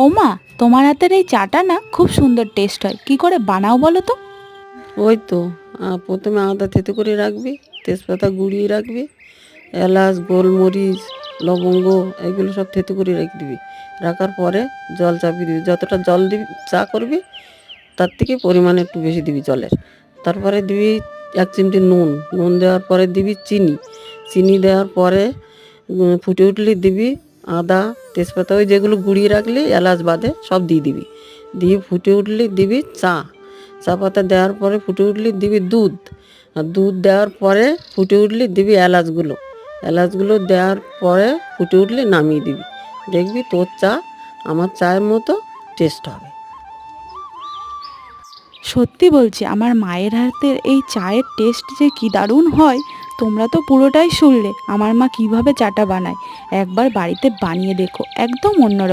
ওমা, তোমার হাতের এই চাটা না খুব সুন্দর টেস্ট হয়, কি করে বানাও বলো তো? ওই তো প্রথমে আদা থেতো করে রাখবি, তেজপাতা গুঁড়িয়ে রাখবি, এলাচ, গোলমরিচ, লবঙ্গ এগুলো সব থেতো করে রেখে দিবি। রাখার পরে জল চাপিয়ে দিবি, যতটা জল দিবি চা করবি তার থেকে পরিমাণ একটু বেশি দিবি জলের। তারপরে দিবি 1 চিমটি নুন, নুন দেওয়ার পরে দিবি চিনি, চিনি দেওয়ার পরে ফুটে উঠলে দিবি আদা, তেজপাতা ওই যেগুলো গুঁড়িয়ে রাখলি এলাচ বাদে সব দিয়ে দিবি। দিয়ে ফুটে উঠলে দিবি চা পাতা দেওয়ার পরে ফুটে উঠলে দিবি দুধ, আর দুধ দেওয়ার পরে ফুটে উঠলে দিবি এলাচগুলো দেওয়ার পরে ফুটে উঠলে নামিয়ে দিবি। দেখবি তোর চা আমার চায়ের মতো টেস্ট হবে। সত্যি বলছি, আমার মায়ের হাতের এই চায়ের টেস্ট যে কি দারুণ হয়। তোমরা তো পুরোটাই শুনলে আমার মা কিভাবে চাটা বানায়। একবার বাড়িতে বানিয়ে দেখো, একদম অন্যরকম।